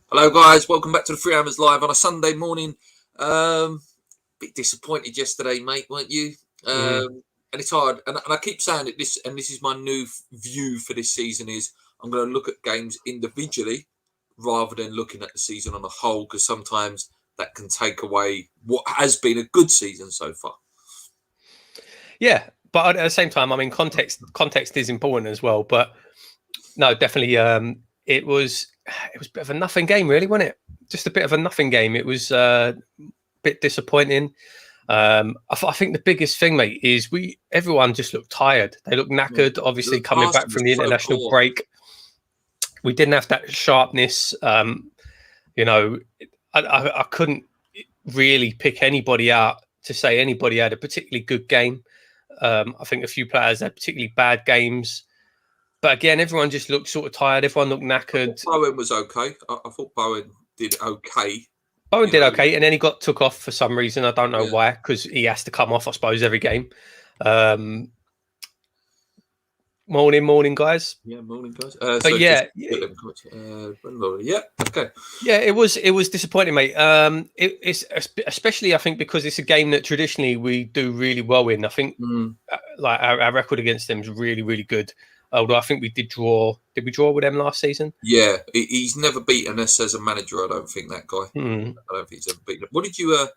Hello, guys. Welcome back to the Three Hammers Live on a Sunday morning. Bit disappointed yesterday, mate, weren't you? Mm. And it's hard. And I keep saying it. This is my new view for this season: is I'm going to look at games individually rather than looking at the season on a whole, because sometimes that can take away what has been a good season so far. Yeah, but at the same time, I mean, context is important as well. But no, definitely, it was a bit of a nothing game, really, wasn't it? Just a bit of a nothing game. It was a bit disappointing. I think the biggest thing, mate, is everyone just looked tired. They looked knackered. Obviously, The coming back passing from was the so international poor. break, we didn't have that sharpness. You know, I couldn't really pick anybody out to say anybody had a particularly good game. I think a few players had particularly bad games. But again, everyone just looked sort of tired. Everyone looked knackered. Bowen was okay. I thought Bowen did okay. Bowen did okay, and then he took off for some reason. I don't know why, because he has to come off, I suppose, every game. Morning, guys. Yeah, morning, guys. But So yeah, yeah, okay. yeah, it was disappointing, mate. It's especially, I think, because it's a game that traditionally we do really well in. I think like our record against them is really, really good. Although I think we did draw. Did we draw with them last season? Yeah, he's never beaten us as a manager. I don't think that guy. I don't think he's ever beaten. What did you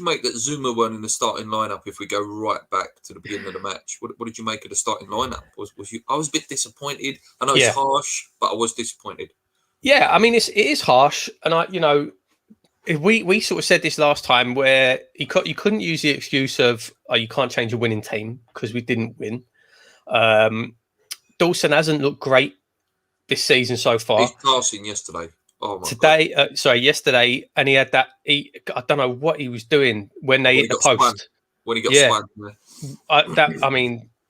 make that Zuma won in the starting lineup? If we go right back to the beginning of the match, what did you make of the starting lineup? I was a bit disappointed. I know it's harsh, but I was disappointed. Yeah, I mean it is harsh, and we sort of said this last time where you couldn't use the excuse of you can't change a winning team because we didn't win. Dawson hasn't looked great this season so far. He's passing yesterday. Oh my god! Yesterday, and he had that. I don't know what he was doing when they hit the post. When he got swung.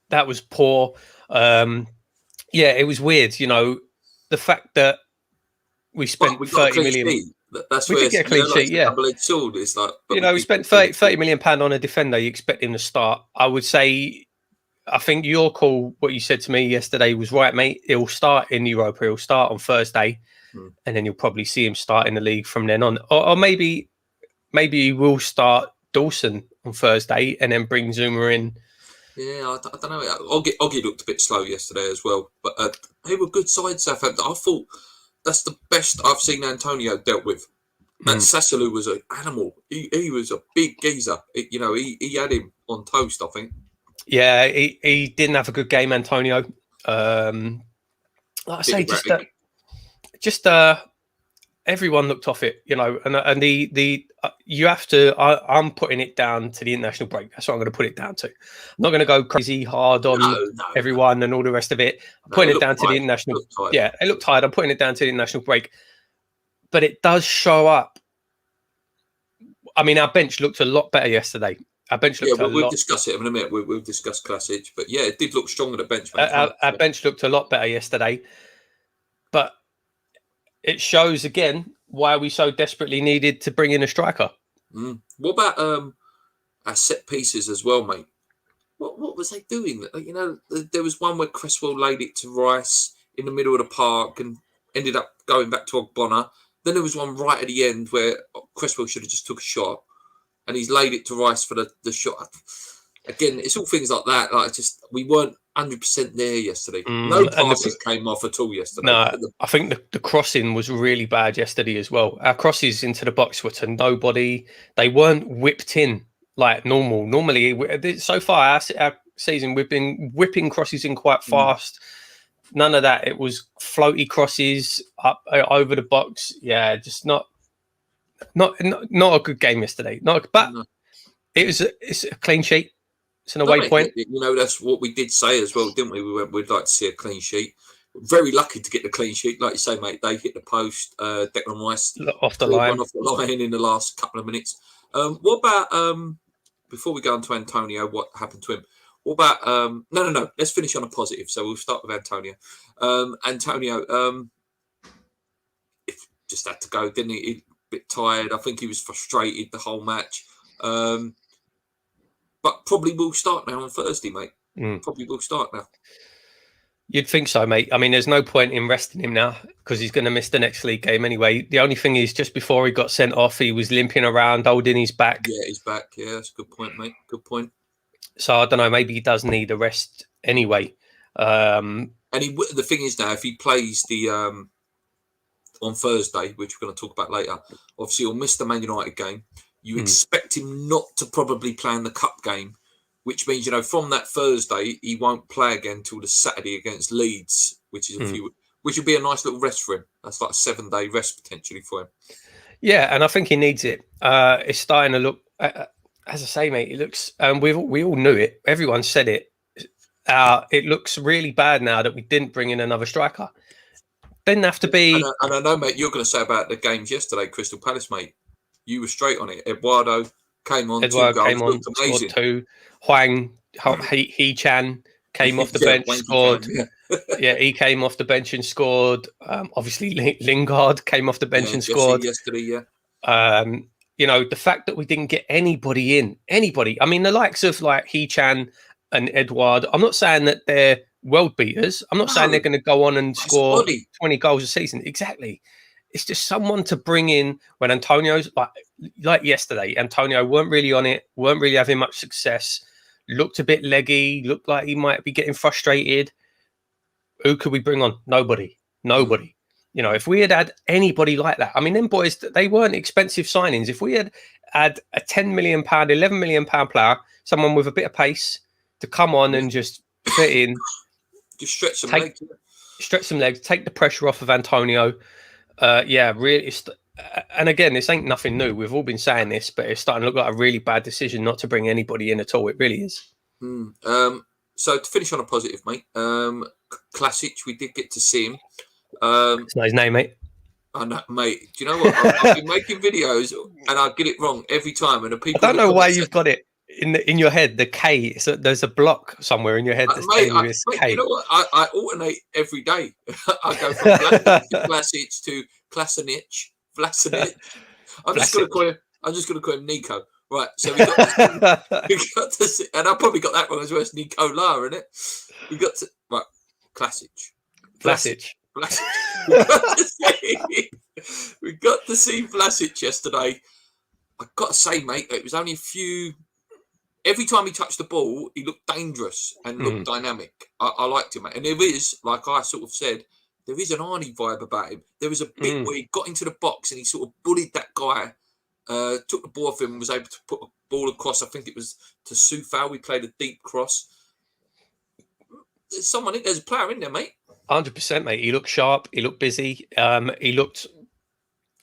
That was poor. It was weird. The fact that we spent 30 million. That's we where did get a clean sheet. Yeah, double-edged sword. It's like, we spent 30 million pound on a defender. You expect him to start. I would say. I think your call, what you said to me yesterday, was right, mate. He'll start in Europa. He'll start on Thursday, and then you'll probably see him start in the league from then on. Or maybe he will start Dawson on Thursday and then bring Zuma in. Yeah, I don't know. Oggy looked a bit slow yesterday as well, but they were good side Southampton. I thought that's the best I've seen Antonio dealt with. And Sassuolo was an animal. He was a big geezer. He had him on toast, I think. Yeah, he didn't have a good game, Antonio. Like I say, just everyone looked off it, and the you have to. I'm putting it down to the international break. That's what I'm going to put it down to. I'm not going to go crazy hard on everyone and all the rest of it. I'm putting it down to the international. Yeah, it looked tired. I'm putting it down to the international break, but it does show up. I mean, our bench looked a lot better yesterday. Our bench looked we'll discuss it in a minute. We'll discuss Vlasic, but yeah, it did look stronger at bench. Our bench looked a lot better yesterday, but it shows again why we so desperately needed to bring in a striker. What about our set pieces as well, mate? What was they doing? There was one where Cresswell laid it to Rice in the middle of the park and ended up going back to Ogbonna. Then there was one right at the end where Cresswell should have just took a shot, and he's laid it to Rice for the shot. Again, it's all things like that. Like, just we weren't 100% there yesterday. No passes came off at all yesterday. No, I think the crossing was really bad yesterday as well. Our crosses into the box were to nobody. They weren't whipped in like normal. Normally, so far our season, we've been whipping crosses in quite fast. None of that. It was floaty crosses up over the box. Yeah, just not a good game yesterday. It's a clean sheet. It's an away point. That's what we did say as well, didn't we? We'd like to see a clean sheet. Very lucky to get the clean sheet, like you say, mate. They hit the post. Declan Rice off the line in the last couple of minutes. What about before we go on to Antonio? What happened to him? What about no? Let's finish on a positive. So we'll start with Antonio. Antonio, just had to go, didn't he? He a bit tired. I think he was frustrated the whole match. But probably will start now on Thursday, mate. Probably will start now. You'd think so, mate. I mean, there's no point in resting him now because he's going to miss the next league game anyway. The only thing is, just before he got sent off, he was limping around, holding his back. Yeah, he's back. Yeah, that's a good point, mate. Good point. So I don't know. Maybe he does need a rest anyway. And the thing is now, if he plays the on Thursday, which we're going to talk about later, obviously he'll miss the Man United game. You expect him not to probably play in the cup game, which means, from that Thursday, he won't play again till the Saturday against Leeds, which is which would be a nice little rest for him. That's like a 7-day rest potentially for him. Yeah, and I think he needs it. It's starting to look, as I say, mate, it looks, we all knew it. Everyone said it. It looks really bad now that we didn't bring in another striker. Didn't have to be. And I know, mate, you're going to say about the games yesterday, Crystal Palace, mate. You were straight on it. Eduardo came on, 2 goals, looked amazing. Scored 2. Huang He-Chan came off the bench, scored. Yeah, he came off the bench and scored. Obviously, Lingard came off the bench and scored yesterday. Yeah. The fact that we didn't get anybody in, I mean, the likes of like He-Chan and Edouard. I'm not saying that they're world beaters. I'm not saying they're going to go on and score 20 goals a season. Exactly. It's just someone to bring in when Antonio's like yesterday. Antonio weren't really on it, weren't really having much success. Looked a bit leggy, looked like he might be getting frustrated. Who could we bring on? Nobody. If we had anybody like that, I mean, them boys, they weren't expensive signings. If we had a £10 million, £11 million player, someone with a bit of pace to come on and just fit in, just stretch some legs, take the pressure off of Antonio. Really. And again, this ain't nothing new. We've all been saying this, but it's starting to look like a really bad decision not to bring anybody in at all. It really is. So to finish on a positive, mate, Vlasic, we did get to see him. It's not his name, mate. I know, mate. Do you know what? I've been making videos and I get it wrong every time. And the people, I don't know why you've got it in your head. The K. So there's a block somewhere in your head that's telling you it's K. You know what? I alternate every day. I go from Vlasic to Vlasic. I'm just going to call him Nico. Right, so we got to see, and I probably got that wrong as well. It's Nicola, isn't it? We got to Vlasic. We got to see Vlasic yesterday. I got to say, mate, it was only a few. Every time he touched the ball, he looked dangerous and looked dynamic. I liked him, mate. And there is, like I sort of said, there is an Arnie vibe about him. There was a bit where he got into the box and he sort of bullied that guy. Took the ball off him and was able to put a ball across. I think it was to Soufal. We played a deep cross. There's a player in there, mate. 100%, mate. He looked sharp. He looked busy. He looked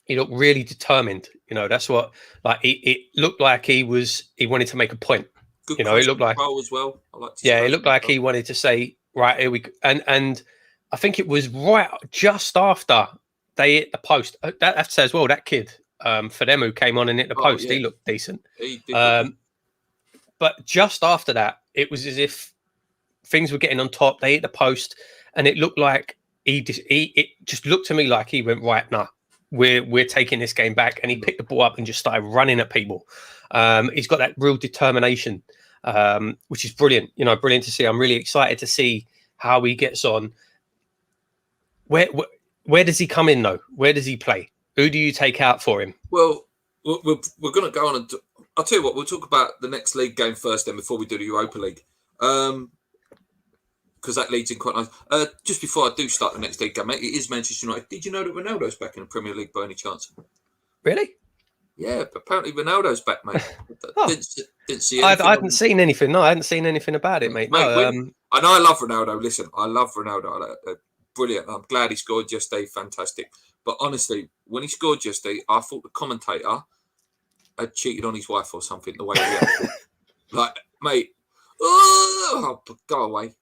really determined. That's what. Like it looked like he wanted to make a point. Good it looked like as well. I like. It looked like he wanted to say, right, here we go. And I think it was right just after they hit the post. I have to say as well, that kid. For them who came on and hit the post, he looked decent. He did. But just after that, it was as if things were getting on top. They hit the post, and it looked like it just looked to me like he went, right, nah, we're taking this game back. And he picked the ball up and just started running at people. He's got that real determination, which is brilliant. Brilliant to see. I'm really excited to see how he gets on. Where does he come in though? Where does he play? Who do you take out for him? Well, we're going to go on and I'll tell you what, we'll talk about the next league game first then before we do the Europa League. Because that leads in quite nice. Just before I do start the next league game, mate, it is Manchester United. Did you know that Ronaldo's back in the Premier League by any chance? Really? Yeah, apparently Ronaldo's back, mate. Didn't see anything. I hadn't seen anything. No, I hadn't seen anything about it, mate. I know I love Ronaldo. Listen, I love Ronaldo. Brilliant. I'm glad he scored yesterday. Fantastic. But honestly, when he scored yesterday, I thought the commentator had cheated on his wife or something. The way he acted, like, mate, go away.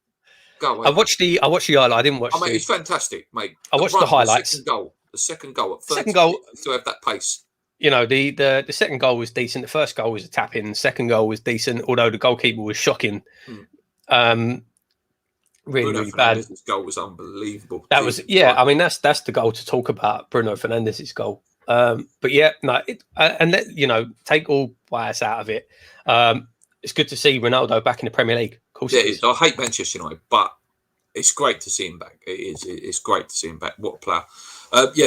I watched the highlight. I didn't watch. It's fantastic, mate. I watched the highlights. The second goal. At 30 second goal to have that pace. The second goal was decent. The first goal was a tap in. The second goal was decent, although the goalkeeper was shocking. Really bad. His goal was unbelievable. That was I mean, that's the goal to talk about. Bruno Fernandes's goal. But yeah, no, take all bias out of it. It's good to see Ronaldo back in the Premier League. Of course, it is. I hate Manchester United, but it's great to see him back. It is. It's great to see him back. What a player.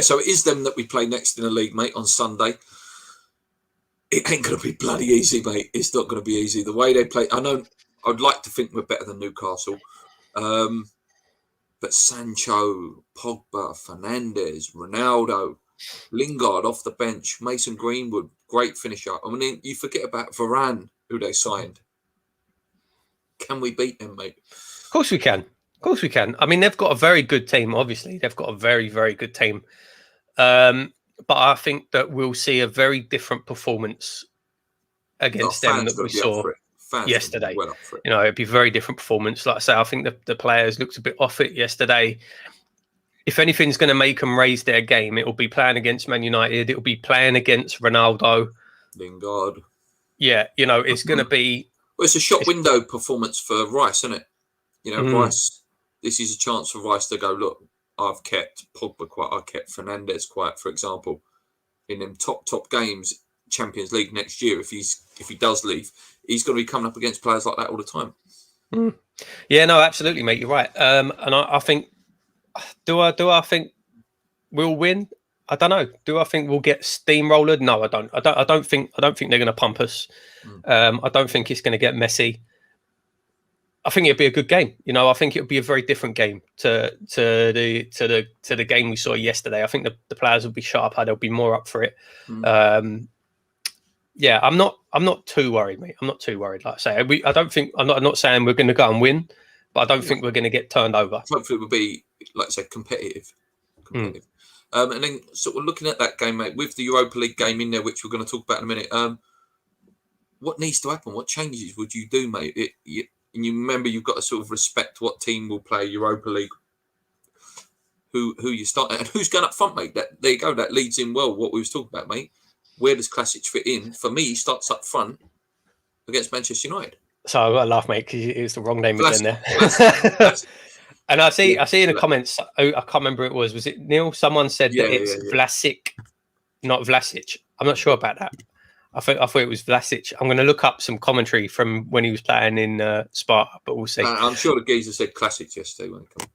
So it is them that we play next in the league, mate, on Sunday. It ain't going to be bloody easy, mate. It's not going to be easy. The way they play, I know. I'd like to think we're better than Newcastle, but Sancho, Pogba, Fernandes, Ronaldo, Lingard off the bench, Mason Greenwood, great finisher. I mean, you forget about Varane, who they signed. Can we beat them, mate? Of course we can. Of course we can. I mean, they've got a very good team. Obviously, they've got a very, very good team. But I think that we'll see a very different performance against them that we saw yesterday. Well up for it. You know, it'd be a very different performance. Like I say, I think the players looked a bit off it yesterday. If anything's going to make them raise their game, it'll be playing against Man United. It'll be playing against Ronaldo. Lingard. Yeah, you know, it's going to be... Well, it's a shop window performance for Rice, isn't it? You know, Rice, this is a chance for Rice to go, look, I've kept Pogba quiet, I kept Fernandes quiet, for example. In them top games, Champions League next year, if he does leave, he's going to be coming up against players like that all the time. Yeah, no, absolutely, mate. You're right. And I think, do I think we'll win? I don't know. Do I think we'll get steamrolled? No, I don't. I don't think they're going to pump us. I don't think it's going to get messy. I think it'd be a good game. You know, I think it'll be a very different game to the game we saw yesterday. I think the players will be sharper. They'll be more up for it. Yeah, I'm not too worried, mate. I'm not too worried. Like I say, I'm not saying we're going to go and win, but I don't think we're going to get turned over. Hopefully, it will be, like I say, competitive. And then sort of looking at that game, mate, with the Europa League game in there, which we're going to talk about in a minute. What needs to happen? What changes would you do, mate? And you remember, you've got to sort of respect what team will play Europa League, who you start, and who's going up front, mate. There you go. That leads in well what we was talking about, mate. Where does Vlasic fit in? For me, he starts up front against Manchester United. So I got to laugh, mate, because it was the wrong name again there. Vlasic. And I see in the comments, I can't remember who it was. Was it Neil? Someone said that it's Vlasic, not Vlasic. I'm not sure about that. I thought it was Vlasic. I'm going to look up some commentary from when he was playing in Sparta, but we'll see. I'm sure the geezer said classic yesterday when it came.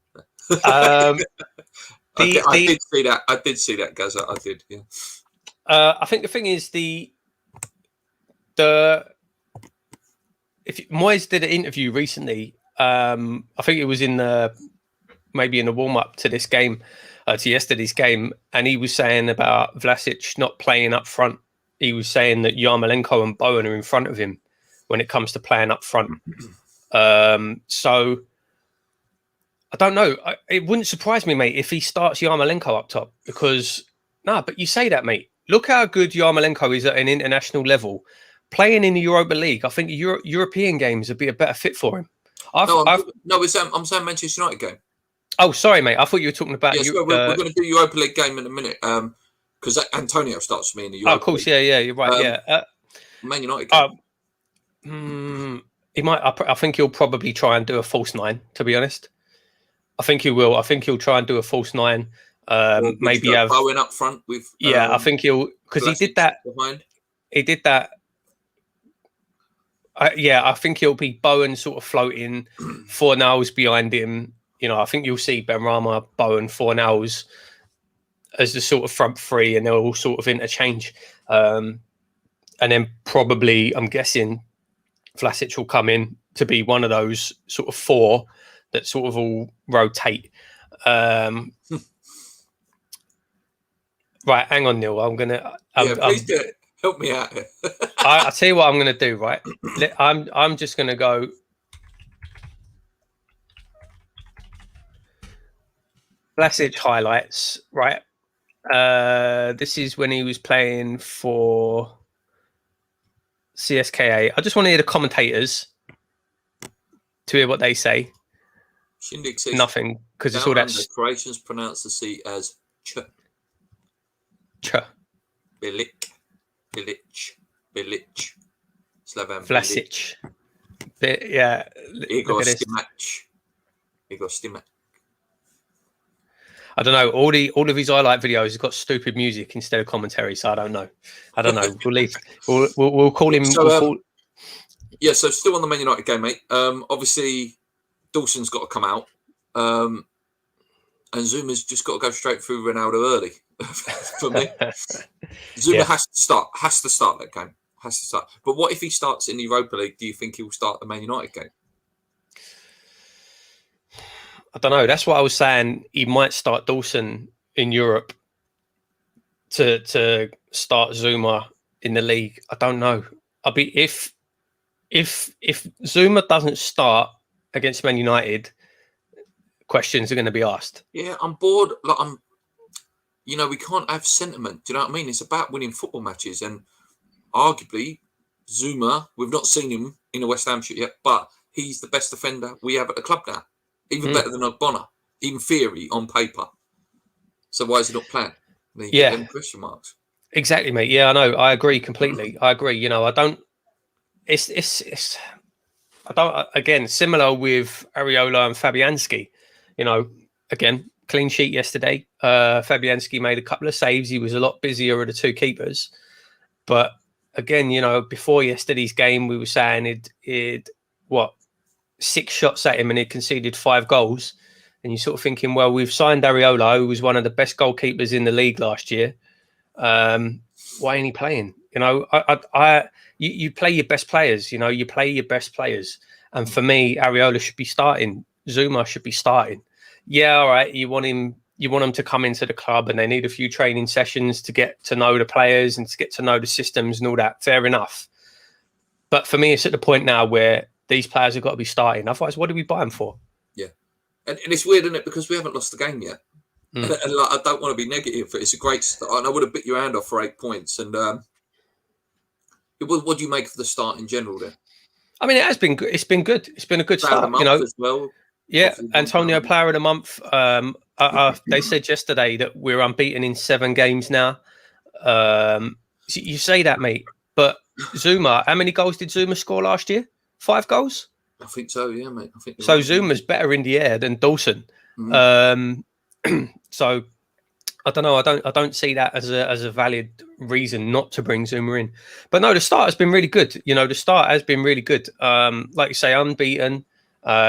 I did see that. I did see that, Gaza. I did. Yeah. I think the thing is if Moyes did an interview recently, I think it was maybe in the warm up to this game, to yesterday's game, and he was saying about Vlasic not playing up front. He was saying that Yarmolenko and Bowen are in front of him when it comes to playing up front. So I don't know. It wouldn't surprise me, mate, if he starts Yarmolenko up top, because but you say that, mate. Look how good Yarmolenko is at an international level. Playing in the Europa League, I think European games would be a better fit for him. I'm saying Manchester United game. Oh, sorry, mate. I thought you were talking about... we're going to do Europa League game in a minute. Because Antonio starts for me in the Europa League. Of course, yeah, you're right, Man United game. He might. I think he'll probably try and do a false nine, to be honest. I think he will. I think he'll try and do a false nine. Maybe have Bowen up front with. I think he'll, because he did that. Behind. He did that. I think he'll be Bowen sort of floating, Fornals behind him. You know, I think you'll see Benrahma, Bowen, Fornals as the sort of front three, and they'll all sort of interchange. And then probably, I'm guessing, Vlasic will come in to be one of those sort of four that sort of all rotate. Right, hang on, Neil. Please do it. Help me out. I'll tell you what I'm going to do, right? I'm just going to go... Vlasic highlights, right? This is when he was playing for CSKA. I just want to hear the commentators to hear what they say. Shindig says nothing, because it's all that. The Croatians pronounce the C as ch. Ch. Bilic. Slavan Vlasic. Yeah. Igor Stimac. I don't know. All of his highlight videos have got stupid music instead of commentary, so I don't know. We'll leave. We'll call him. So, so still on the Man United game, mate. Obviously, Dawson's got to come out. And Zuma's just got to go straight through Ronaldo early for me. Zuma has to start that game. Has to start. But what if he starts in the Europa League? Do you think he will start the Man United game? I don't know. That's what I was saying. He might start Dawson in Europe to start Zuma in the league. I don't know. I'll be if Zuma doesn't start against Man United, questions are going to be asked. Yeah, I'm bored. Like we can't have sentiment. Do you know what I mean? It's about winning football matches, and arguably Zuma, we've not seen him in a West Ham shirt yet, but he's the best defender we have at the club now. Even better than Ogbonna, in theory, on paper. So why is he not playing? Get them question marks. Exactly, mate. Yeah, I know. I agree completely. I agree. I don't. It's. I don't. Again, similar with Areola and Fabianski. Again, clean sheet yesterday. Fabianski made a couple of saves. He was a lot busier of the two keepers. But again, before yesterday's game, we were saying it 6 shots at him and he conceded 5 goals. And you're sort of thinking, well, we've signed Areola, who was one of the best goalkeepers in the league last year. Why ain't he playing? You play your best players. You play your best players. And for me, Areola should be starting. Zuma should be starting. Yeah, all right. You want him to come into the club, and they need a few training sessions to get to know the players and to get to know the systems and all that. Fair enough. But for me, it's at the point now where these players have got to be starting. Otherwise, what do we buy them for? Yeah, and it's weird, isn't it? Because we haven't lost the game yet. And I don't want to be negative, but it's a great start. And I would have bit your hand off for 8 points. And what do you make of the start in general then? I mean, it has been good. It's been good. It's been a good start. As well. Yeah, Antonio Player of the Month. They said yesterday that we're unbeaten in 7 games now. You say that, mate. But Zuma, how many goals did Zuma score last year? 5 goals? I think so, yeah, mate. I think so. Zuma's better in the air than Dawson. So I don't know. I don't see that as a valid reason not to bring Zuma in. But no, the start has been really good. The start has been really good. Like you say, unbeaten,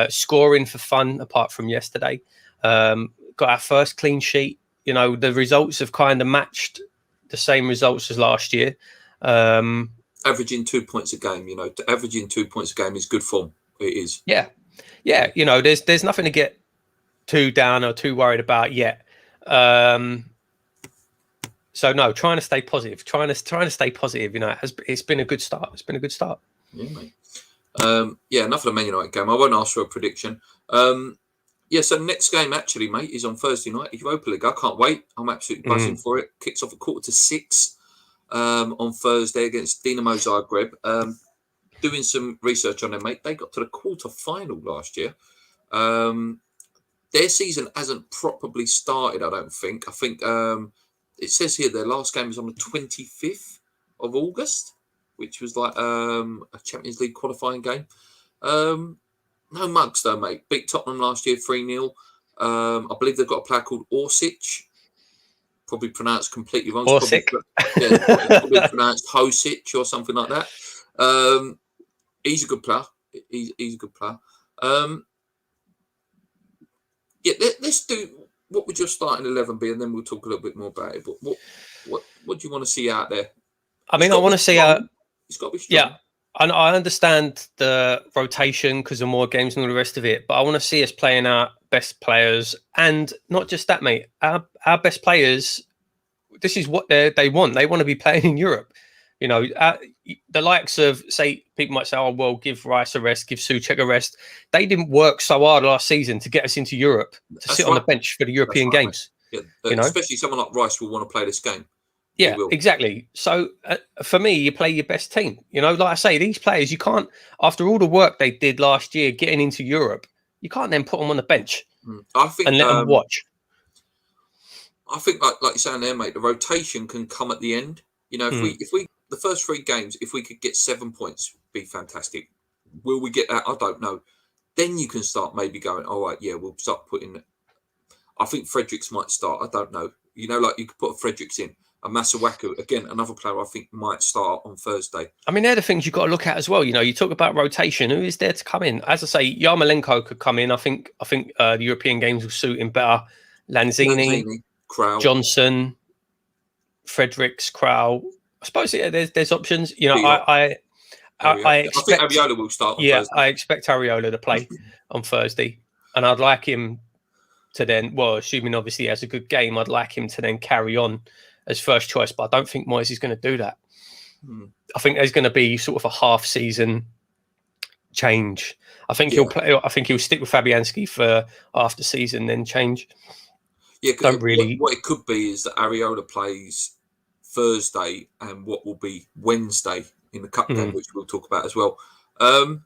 scoring for fun apart from yesterday. Got our first clean sheet. The results have kind of matched the same results as last year. Averaging 2 points a game, averaging 2 points a game is good form. It is. Yeah. There's nothing to get too down or too worried about yet. So no, trying to stay positive. Trying to stay positive. It's been a good start. It's been a good start. Yeah, mate. Enough of the Man United game. I won't ask for a prediction. So next game actually, mate, is on Thursday night, Europa League. I can't wait. I'm absolutely buzzing for it. Kicks off at 5:45 on Thursday against Dinamo Zagreb. Doing some research on them, mate. They got to the quarter-final last year. Their season hasn't properly started, I don't think. I think it says here their last game is on the 25th of August, which was like a Champions League qualifying game. No mugs though, mate. Beat Tottenham last year 3-0. I believe they've got a player called Orsic. Probably pronounced completely wrong. Probably pronounced Hosic or something like that. He's a good player. He's a good player. Let's do. What would your starting 11 be, and then we'll talk a little bit more about it. But what do you want to see out there? I mean, I want to see it's got to be strong. Yeah, and I understand the rotation because of more games and all the rest of it. But I want to see us playing our best players, and not just that, mate. Our best players. This is what they want. They want to be playing in Europe. The likes of, say, people might say, oh, well, give Rice a rest, give Souček a rest. They didn't work so hard last season to get us into Europe, to sit on the bench for the European games. Yeah, especially someone like Rice will want to play this game. Yeah, exactly. So for me, you play your best team. Like I say, these players, you can't, after all the work they did last year getting into Europe, you can't then put them on the bench and let them watch. I think, like you're saying there, mate, the rotation can come at the end. If we the first 3 games, if we could get 7 points, be fantastic. Will we get that? I don't know. Then you can start maybe going, all right, yeah, we'll start putting. I think Fredericks might start. I don't know. Like you could put Fredericks in, a Masuaku, again, another player I think might start on Thursday. I mean, they're the things you've got to look at as well. You talk about rotation. Who is there to come in? As I say, Yarmolenko could come in. I think the European games will suit him better. Lanzini, Krau, Johnson, Fredericks, Krau. I suppose there's options. I expect I think Areola will start on Thursday. I expect Areola to play on Thursday, and I'd like him to then, assuming obviously he has a good game, I'd like him to then carry on as first choice. But I don't think Moyes is going to do that. I think there's going to be sort of a half season change. I think he'll play. I think he'll stick with Fabianski for after season, then change. Yeah, what it could be is that Areola plays Thursday and what will be Wednesday in the cup game, which we'll talk about as well. What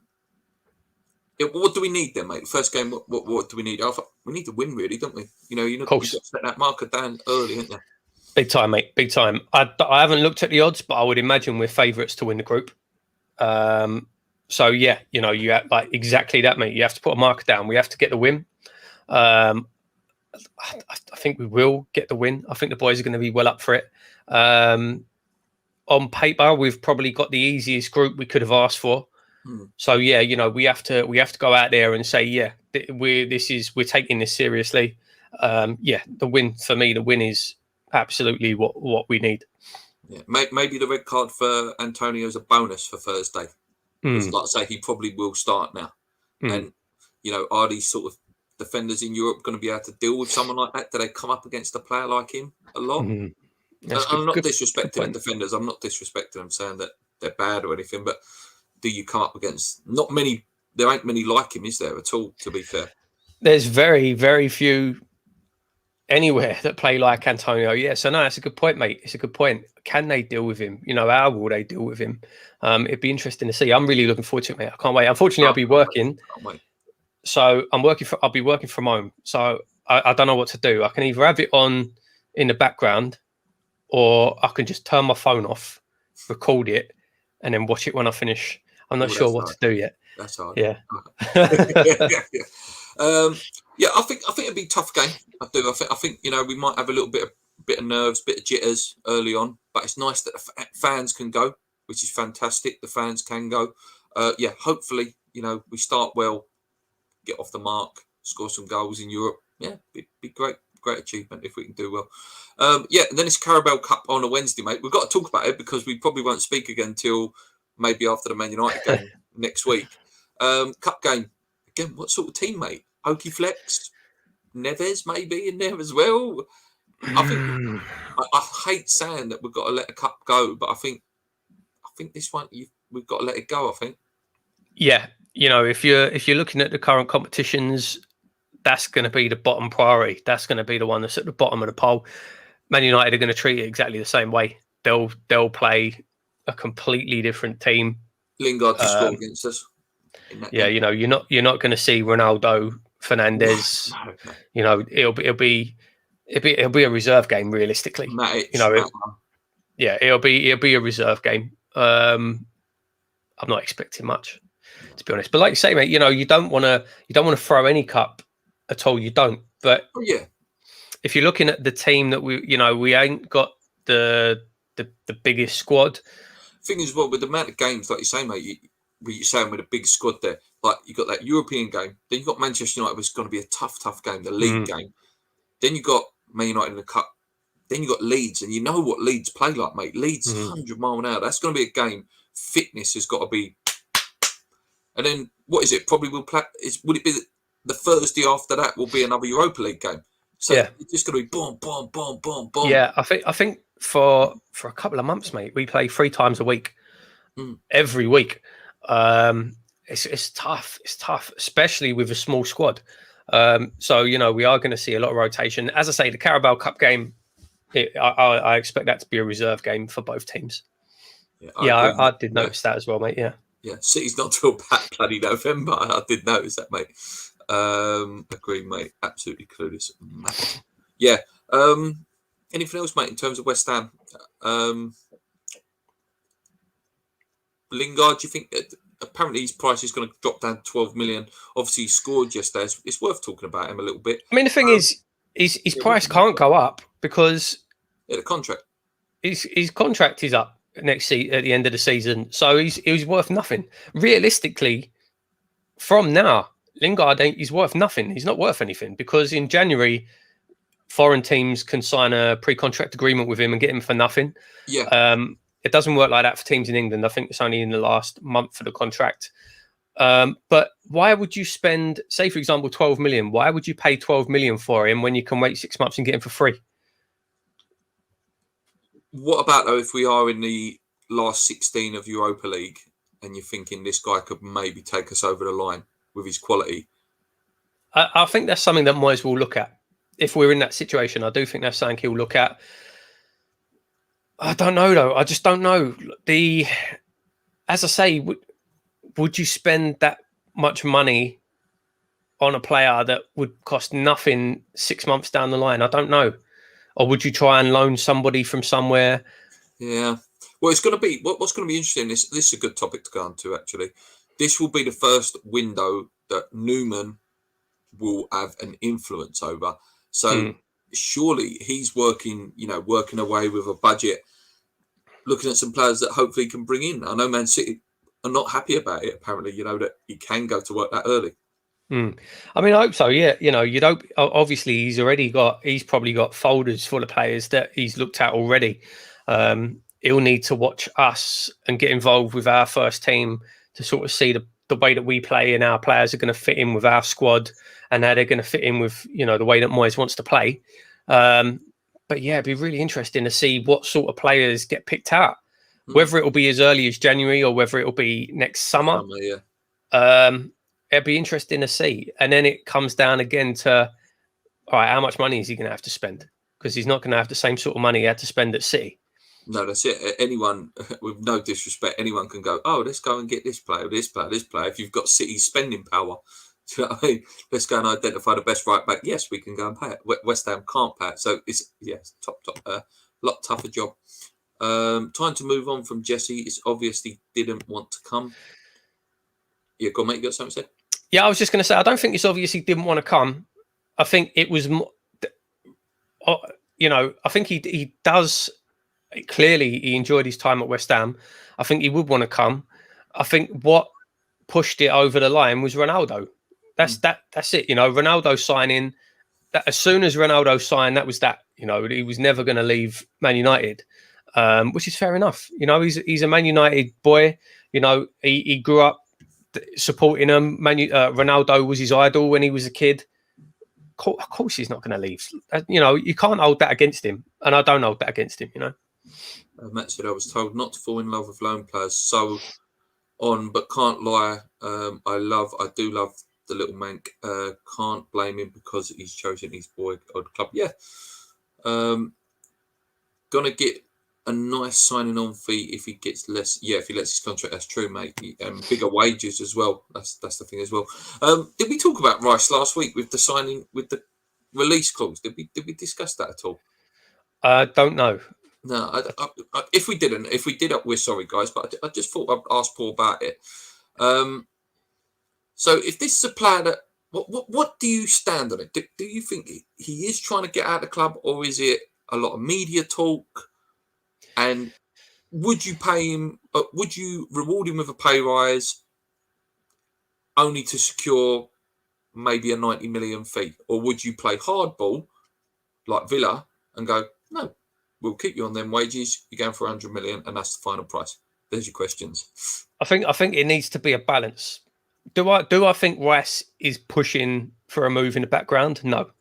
do we need then, mate? First game, what do we need? We need to win, really, don't we? You've got to set that marker down early, haven't you? Big time, mate. Big time. I haven't looked at the odds, but I would imagine we're favourites to win the group. So yeah, you have exactly that, mate. You have to put a marker down. We have to get the win. I think we will get the win. I think the boys are going to be well up for it. On paper, we've probably got the easiest group we could have asked for. So yeah, we have to go out there and say, we're taking this seriously. The win is absolutely what we need. Yeah, maybe the red card for Antonio is a bonus for Thursday. Like I say, he probably will start now. And are these sort of defenders in Europe going to be able to deal with someone like that? Do they come up against a player like him a lot? I'm not disrespecting the defenders. I'm not disrespecting them, saying that they're bad or anything. But do you come up against not many? There ain't many like him, is there at all? To be fair, there's very, very few anywhere that play like Antonio. Yeah, so no, that's a good point, mate. It's a good point. Can they deal with him? How will they deal with him? It'd be interesting to see. I'm really looking forward to it, mate. I can't wait. Unfortunately, I'll be working. So I'll be working from home. So I don't know what to do. I can either have it on in the background, or I can just turn my phone off, record it, and then watch it when I finish. I'm not sure what to do yet. That's hard. Yeah. I think it'd be a tough game. I do. I think we might have a little bit of nerves, bit of jitters early on, but it's nice that the fans can go, which is fantastic. The fans can go. Hopefully, we start well, get off the mark, score some goals in Europe. Yeah, be great achievement if we can do well. And then it's Carabao Cup on a Wednesday, mate. We've got to talk about it because we probably won't speak again till maybe after the Man United game next week. Cup game again. What sort of team, mate? Oki Flex, Neves maybe in there as well. I think I hate saying that we've got to let a cup go, but I think this one we've got to let it go. I think. Yeah, if you're looking at the current competitions, that's going to be the bottom priority. That's going to be the one that's at the bottom of the pole. Man United are going to treat it exactly the same way. They'll play a completely different team. Lingard to score against us. Yeah, you're not going to see Ronaldo, Fernandes. No. It'll be a reserve game realistically. Matic, it'll be a reserve game. I'm not expecting much, to be honest. But like you say, mate, you don't want to throw any cup at all. You don't. But if you're looking at the team that we ain't got the biggest squad. Thing is, well, with the amount of games, like you say, mate, you're saying with a big squad there, like you got that European game, then you got Manchester United, was going to be a tough game, the league game. Then you got Man United in the cup. Then you got Leeds, and you know what Leeds play like, mate. Leeds 100 mile an hour. That's going to be a game. Fitness has got to be. And then what is it? Probably will play. Would it be the Thursday after that? Will be another Europa League game. So it's just going to be boom, boom, boom, boom, boom. Yeah, I think for a couple of months, mate, we play 3 times a week, every week. It's tough. It's tough, especially with a small squad. So we are going to see a lot of rotation. As I say, the Carabao Cup game, I expect that to be a reserve game for both teams. I did notice that as well, mate. Yeah. City's not till about bloody November. I did notice that, mate. Agree, mate. Absolutely clueless. Yeah. Anything else, mate, in terms of West Ham? Lingard, do you think apparently his price is going to drop down to 12 million? Obviously, he scored yesterday. It's worth talking about him a little bit. I mean, the thing is, his price can't go up because the contract. his contract is up at the end of the season, so he's worth nothing. Realistically, from now, Lingard he's worth nothing. He's not worth anything because in January, foreign teams can sign a pre-contract agreement with him and get him for nothing. Yeah. It doesn't work like that for teams in England. I think it's only in the last month for the contract. But why would you spend, say, for example, 12 million? Why would you pay 12 million for him when you can wait 6 months and get him for free? What about, though, if we are in the last 16 of Europa League and you're thinking this guy could maybe take us over the line with his quality? I think that's something that Moyes will look at. If we're in that situation, I do think that's something he'll look at. I don't know, though. I just don't know. As I say, would you spend that much money on a player that would cost nothing 6 months down the line? I don't know. Or would you try and loan somebody from somewhere? Yeah. Well, it's going to be what's going to be interesting. This is a good topic to go on to, actually. This will be the first window that Newman will have an influence over. So surely he's working away with a budget, looking at some players that hopefully can bring in. I know Man City are not happy about it, apparently, that he can go to work that early. I mean, I hope so. Yeah, you'd hope. Obviously, he's probably got folders full of players that he's looked at already. He'll need to watch us and get involved with our first team to sort of see the way that we play and our players are going to fit in with our squad and how they're going to fit in with the way that Moyes wants to play. But yeah, it'd be really interesting to see what sort of players get picked out, whether it'll be as early as January or whether it'll be next summer. It'd be interesting to see. And then it comes down again to, all right, how much money is he going to have to spend? Because he's not going to have the same sort of money he had to spend at City. No, that's it. Anyone, with no disrespect, anyone can go, oh, let's go and get this player, this player, this player. If you've got City's spending power, do you know what I mean? Let's go and identify the best right back. Yes, we can go and pay it. West Ham can't pay it. So it's top, lot tougher job. Time to move on from Jesse. It's obviously didn't want to come. Yeah, go on, mate. You got something to say? Yeah, I was just going to say, I don't think it's obviously didn't want to come. I think it was, I think he does. Clearly, he enjoyed his time at West Ham. I think he would want to come. I think what pushed it over the line was Ronaldo. That's it. Ronaldo signing. That as soon as Ronaldo signed, that was that. He was never going to leave Man United, which is fair enough. He's a Man United boy. He grew up supporting him. Ronaldo was his idol when he was a kid. Of course, he's not going to leave. You can't hold that against him, and I don't hold that against him. Matt said, I was told not to fall in love with loan players. So on, but can't lie. I do love the little mank. Can't blame him because he's chosen his boy or club. Yeah. Gonna get a nice signing on fee if he gets less. Yeah, if he lets his contract. That's true, mate. Bigger wages as well. That's the thing as well. Did we talk about Rice last week with the signing with the release clause? Did we discuss that at all? I don't know. No, if we didn't, we're sorry, guys. But I just thought I'd ask Paul about it. So if this is a player that, what do you stand on it? Do you think he is trying to get out of the club, or is it a lot of media talk? And would you pay him? Would you reward him with a pay rise only to secure maybe a 90 million fee, or would you play hardball like Villa and go, no, we'll keep you on them wages. You're going for 100 million, and that's the final price. There's your questions. I think it needs to be a balance. Do I think Rice is pushing for a move in the background? No,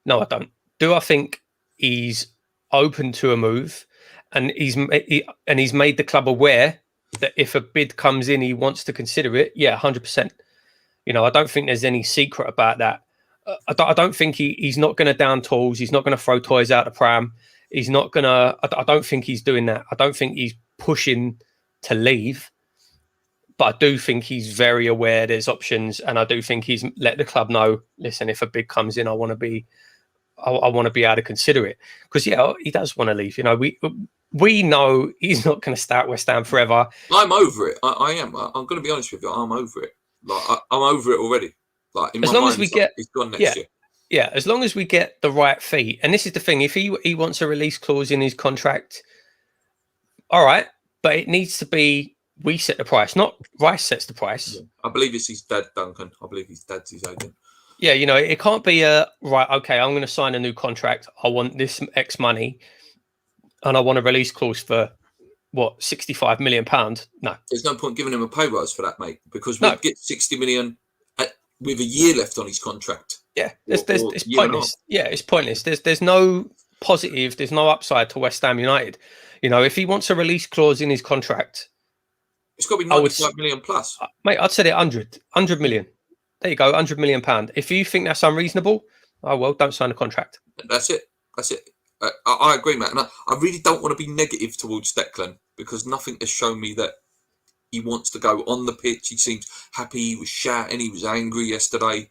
I don't. Do I think he's open to a move, and he's made the club aware that if a bid comes in, he wants to consider it? Yeah, 100%. I don't think there's any secret about that. I don't think he's not going to down tools. He's not going to throw toys out the pram. He's not going to. I don't think he's doing that. I don't think he's pushing to leave. But I do think he's very aware there's options, and I do think he's let the club know. Listen, if a bid comes in, I want to be able to consider it, because he does want to leave. We know he's not going to stay at West Ham forever. I'm over it. I am. I'm going to be honest with you. I'm over it. I'm over it already. As long as we get, he's gone next year. Yeah, as long as we get the right fee. And this is the thing: if he wants a release clause in his contract, all right, but it needs to be we set the price, not Rice sets the price. Yeah. I believe it's his dad, Duncan. I believe his dad's his agent. Yeah, it can't be right. Okay, I'm going to sign a new contract. I want this X money, and I want a release clause for what, £65 million? No, There's no point giving him a pay rise for that, mate, because no. we'd get 60 million with a year left on his contract. Yeah, or it's pointless. Yeah, it's pointless. There's no positive. There's no upside to West Ham United. If he wants a release clause in his contract, it's got to be 95 million plus. Mate, I'd say it 100 million. There you go, £100 million. If you think that's unreasonable, oh well, don't sign a contract. That's it. I agree, Matt. And I really don't want to be negative towards Declan because nothing has shown me that he wants to go on the pitch. He seems happy. He was shouting. He was angry yesterday.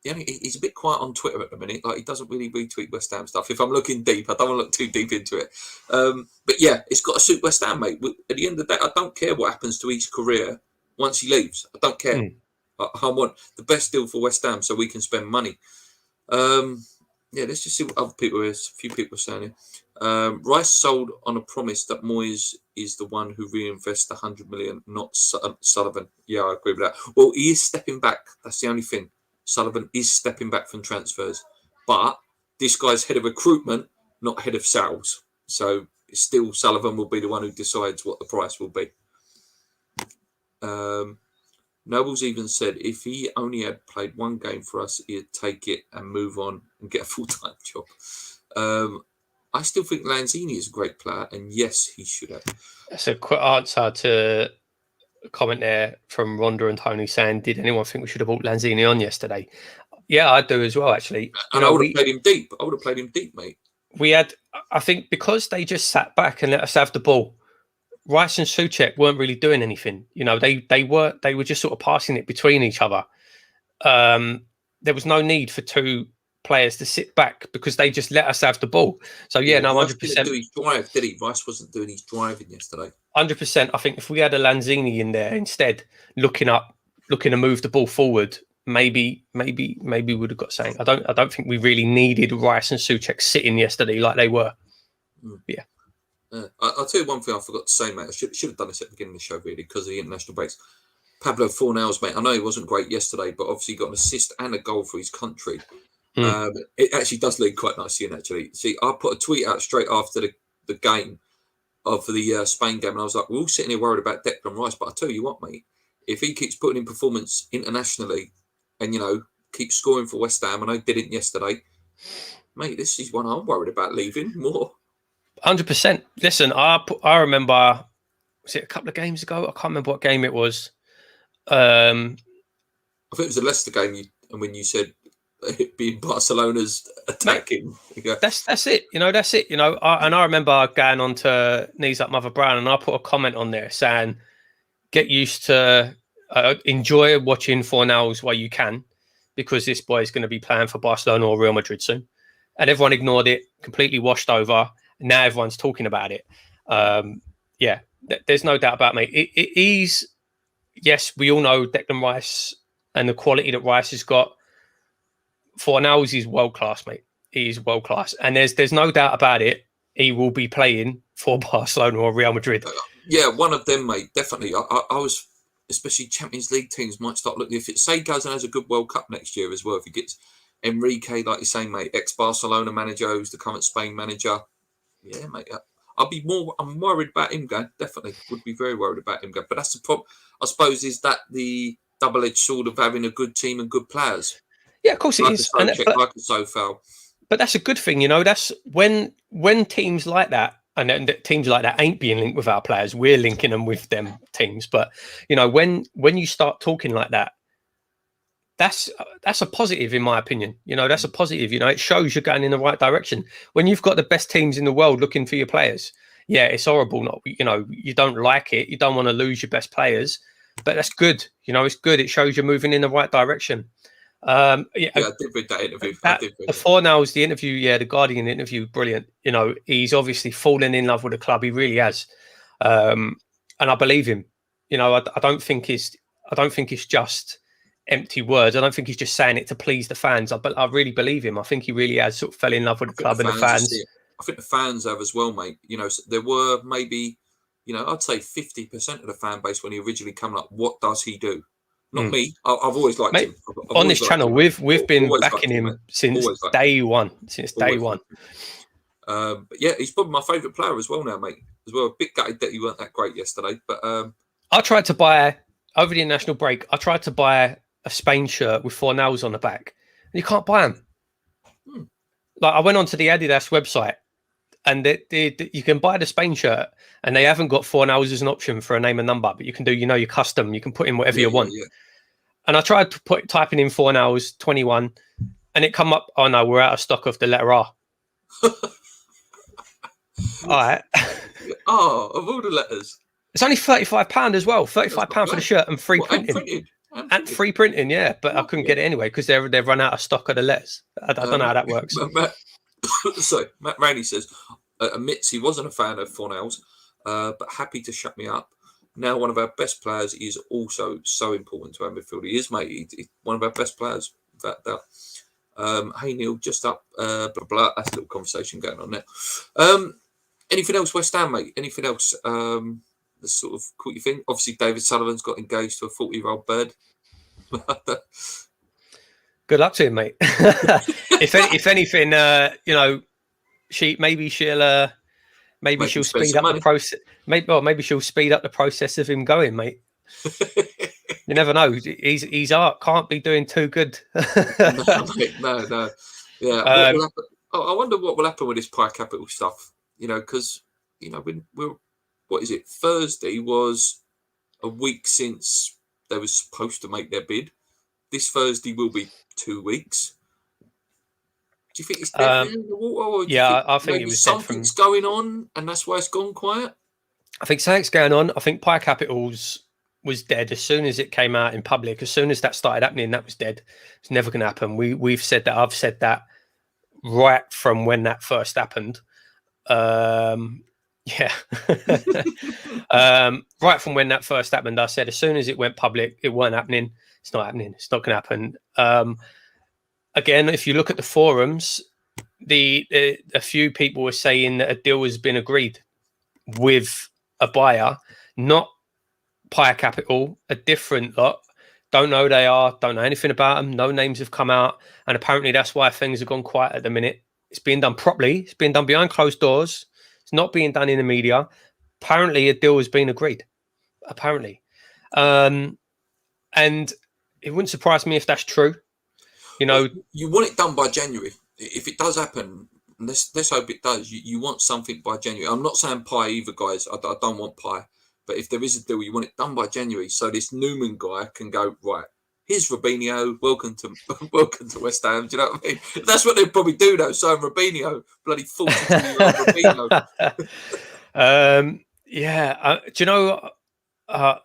He's a bit quiet on Twitter at the minute. Like, he doesn't really retweet West Ham stuff. If I'm looking deep, I don't want to look too deep into it. But yeah, it's got to suit West Ham, mate. At the end of the day, I don't care what happens to his career once he leaves. I don't care. I want the best deal for West Ham so we can spend money. Let's just see what other people are. A few people are saying here. Rice sold on a promise that Moyes is the one who reinvests the 100 million, not Sullivan. Yeah, I agree with that. Well, he is stepping back. That's the only thing. Sullivan is stepping back from transfers, but this guy's head of recruitment, not head of sales. So still, Sullivan will be the one who decides what the price will be. Nobles even said if he only had played one game for us, he'd take it and move on and get a full-time job. I still think Lanzini is a great player, and yes, he should have. That's a quick answer to a comment there from Rhonda and Tony saying, did anyone think we should have brought Lanzini on yesterday? Yeah, I do as well, actually. And I would have played him deep. Mate. We had, I think, because they just sat back and let us have the ball, Rice and Souček weren't really doing anything. They were just sort of passing it between each other. There was no need for two players to sit back because they just let us have the ball. So 100%. Didn't do his drive, did he? Rice wasn't doing his driving yesterday. 100%. I think if we had a Lanzini in there instead, looking to move the ball forward, maybe we would have got something. I don't think we really needed Rice and Souček sitting yesterday like they were. Yeah. I'll tell you one thing I forgot to say, mate. I should have done this at the beginning of the show, really, because of the international breaks. Pablo Fornals, mate. I know he wasn't great yesterday, but obviously got an assist and a goal for his country. It actually does lead quite nicely in, actually. See, I put a tweet out straight after the game of the Spain game, and I was like, we're all sitting here worried about Declan Rice, but I tell you what, mate, if he keeps putting in performance internationally and, keeps scoring for West Ham, and I didn't yesterday, mate, this is one I'm worried about leaving more. 100%. Listen, I remember, was it a couple of games ago? I can't remember what game it was. I think it was the Leicester game, and when you said it being Barcelona's attacking. Mate, that's it. That's it. And I remember going on to Knees Up Mother Brown, and I put a comment on there saying, get used to, enjoy watching Fornals while you can, because this boy is going to be playing for Barcelona or Real Madrid soon. And everyone ignored it, completely washed over. Now everyone's talking about it. There's no doubt about it, mate. He's, yes, we all know Declan Rice and the quality that Rice has got. Fornals is world class, mate. He's world class, and there's no doubt about it. He will be playing for Barcelona or Real Madrid. One of them, mate. Definitely. I was, especially Champions League teams might start looking. If it say goes and has a good World Cup next year as well, if he gets Enrique, like you're saying, mate, ex-Barcelona manager who's the current Spain manager. Yeah, mate. I'm worried about him going. Definitely would be very worried about him going. But that's the problem, I suppose, is that the double-edged sword of having a good team and good players. Yeah, of course it is. But that's a good thing, That's when teams like that, and then teams like that ain't being linked with our players, we're linking them with them teams. But when you start talking like that, that's a positive, in my opinion. That's a positive. It shows you're going in the right direction. When you've got the best teams in the world looking for your players, yeah, it's horrible. Not, you don't like it. You don't want to lose your best players, but that's good. It's good. It shows you're moving in the right direction. I did read that interview. Before now was the interview. The Guardian interview, brilliant. He's obviously fallen in love with the club. He really has, and I believe him. I don't think it's just empty words. I don't think he's just saying it to please the fans. I really believe him. I think he really has sort of fell in love with the club and the fans. I think the fans have as well, mate. You know, there were maybe, you know, I'd say 50% of the fan base when he originally came up. What does he do? Not me. I've always liked Mate, him. I've on always this liked channel, him, we've been always backing liked him, him mate. since Always liked day him. one. Since day Always one. But yeah, he's probably my favourite player as well now, mate. As well, a bit gutted that he weren't that great yesterday. But I tried to buy over the international break. I tried to buy a Spain shirt with Fornals on the back, and you can't buy them. Like I went onto the Adidas website, and you can buy the Spain shirt, and they haven't got Fornals as an option for a name and number, but you can do, you know, your custom. You can put in whatever you want. Yeah. And I tried to typing in Fornals 21, and it come up. Oh no, we're out of stock of the letter R. All right. Oh, of all the letters. It's only £35 as well. £35 for the shirt and free printing. And free printing, yeah. But I couldn't get it anyway because they've run out of stock of the letters. I don't know how that works. Matt Rainey says, admits he wasn't a fan of Fornals, but happy to shut me up. Now one of our best players is also so important to our midfield. He is, mate. He's one of our best players. Hey Neil, just up, blah blah. That's a little conversation going on there. Anything else, West Ham, mate? Anything else? The sort of caught you think. Obviously, David Sullivan's got engaged to a 40-year-old bird. Good luck to him, mate. if anything, you know, maybe she'll speed up the process. Maybe she'll speed up the process of him going, mate. You never know. His art can't be doing too good. No, mate, no. Yeah. I wonder what will happen with this Pi Capital stuff. You know, because you know we're what is it? Thursday was a week since they were supposed to make their bid. This Thursday will be 2 weeks. Do you think it's dead in the water? Or I think it was something's going on, and that's why it's gone quiet. I think something's going on. I think Pi Capitals was dead as soon as it came out in public. As soon as that started happening, that was dead. It's never going to happen. We've said that. I've said that right from when that first happened. Yeah. Right from when that first happened, I said as soon as it went public, it weren't happening. It's not happening. It's not going to happen. Again, if you look at the forums, a few people were saying that a deal has been agreed with a buyer, not Pi Capital, a different lot. Don't know who they are. Don't know anything about them. No names have come out, and apparently that's why things have gone quiet at the minute. It's being done properly. It's being done behind closed doors. It's not being done in the media. Apparently, a deal has been agreed. Apparently, and it wouldn't surprise me if that's true. You know, you want it done by January. If it does happen, let's hope it does. You want something by January. I'm not saying Pi either, guys. I don't want Pi. But if there is a deal, you want it done by January, so this Newman guy can go, right, here's Robinho, welcome to West Ham. Do you know what I mean? That's what they'd probably do, though. Sign Robinho, bloody 42-year-old Robinho. Yeah. Do you know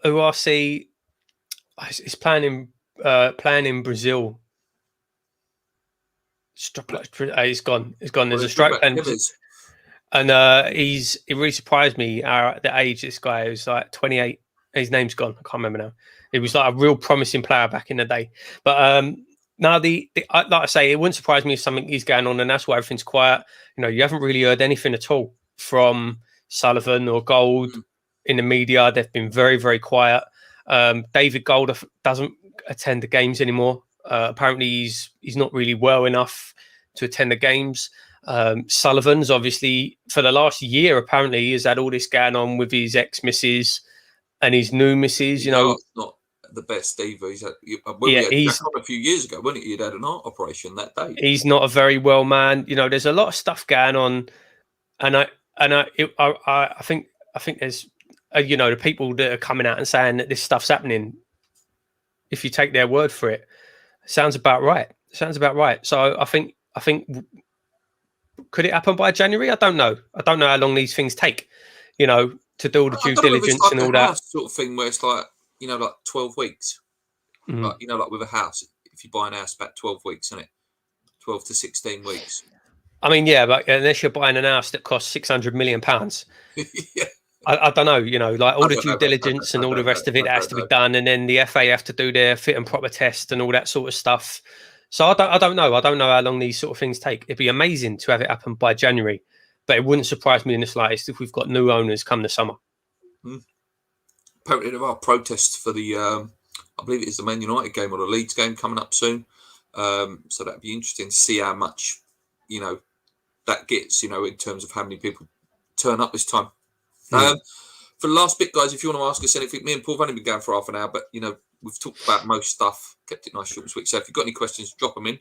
who I see is playing in Brazil? He's gone. There's a strike. And it really surprised me at the age this guy was like 28. His name's gone. I can't remember now. He was like a real promising player back in the day. But now like I say, it wouldn't surprise me if something is going on, and that's why everything's quiet. You know, you haven't really heard anything at all from Sullivan or Gold in the media. They've been very, very quiet. David Gold doesn't attend the games anymore. Apparently, he's not really well enough to attend the games. Sullivan's obviously for the last year apparently has had all this going on with his ex-missus and his new missus. You know, not the best either. He's had, he's a few years ago, wasn't he? He'd had an heart operation that day. He's not a very well man. You know, there's a lot of stuff going on, and I think there's you know, the people that are coming out and saying that this stuff's happening. If you take their word for it, sounds about right. So I think. Could it happen by January? I don't know. I don't know how long these things take, you know, to do all the due diligence and all that. Sort of thing where it's like, you know, like 12 weeks. Like, you know, like with a house, if you buy an house, about 12 weeks, isn't it? 12 to 16 weeks. I mean, yeah, but unless you're buying an house that costs £600 million, yeah. I don't know, you know, like all the due diligence and all the rest of it has to be done, and then the FA have to do their fit and proper test and all that sort of stuff. So I don't know. I don't know how long these sort of things take. It'd be amazing to have it happen by January, but it wouldn't surprise me in the slightest if we've got new owners come the summer. Apparently there are protests for the, I believe it is the Man United game or the Leeds game coming up soon. So that'd be interesting to see how much, that gets, in terms of how many people turn up this time. For the last bit, guys, if you want to ask us anything, me and Paul have only been going for half an hour, but, we've talked about most stuff, kept it nice, short and sweet. So if you've got any questions, drop them in.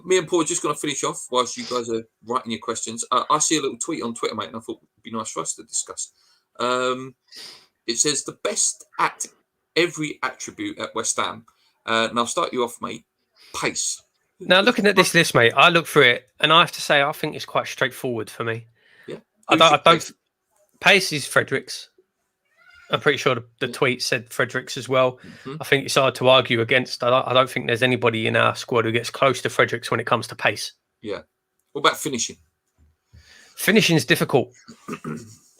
Me and Paul are just going to finish off whilst you guys are writing your questions. I see a little tweet on Twitter, mate, and I thought it'd be nice for us to discuss. It says the best at every attribute at West Ham. And I'll start you off, mate. Pace. Now, looking at this list, mate, I look through it, and I have to say, I think it's quite straightforward for me. Yeah. I don't. Pace is Fredericks. I'm pretty sure the tweet said Fredericks as well. I think it's hard to argue against. I don't think there's anybody in our squad who gets close to Fredericks when it comes to pace. Yeah. What about finishing? Finishing is difficult.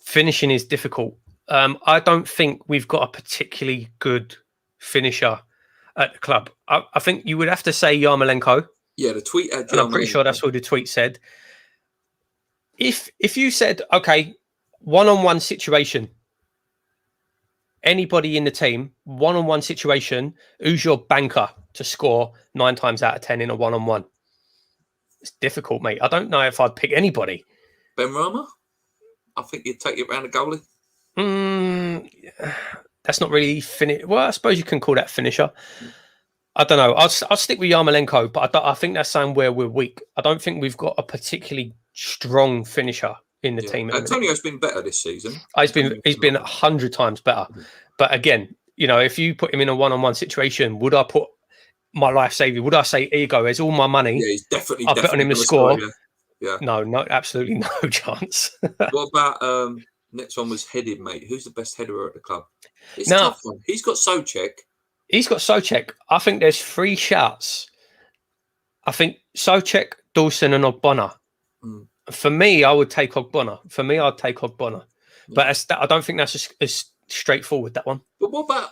Finishing is difficult. I don't think we've got a particularly good finisher at the club. I think you would have to say Yarmolenko. Yeah, the tweet. And I'm pretty sure that's what the tweet said. If you said, okay, one-on-one situation, anybody in the team, one-on-one situation, who's your banker to score 9 times out of 10 in a one-on-one? It's difficult, mate. I don't know if I'd pick anybody. Ben Rama? I think you'd take it around the goalie. That's not really finish. Well, I suppose you can call that finisher. I don't know. I'll stick with Yarmolenko, but I think that's somewhere we're weak. I don't think we've got a particularly strong finisher in the team. Antonio's been better this season. He's been 100 times better. But again, if you put him in a one-on-one situation, would I put my life savior? Would I say, here you go, there's all my money? Yeah, he's definitely. I bet on him to score. Yeah. No, absolutely no chance. What about next one was headed, mate? Who's the best header at the club? It's a tough one. He's got Souček. I think there's 3 shouts. I think Souček, Dawson, and Ogbonna. For me, I would take Ogbonna. Yeah. But I don't think that's as straightforward, that one. But what about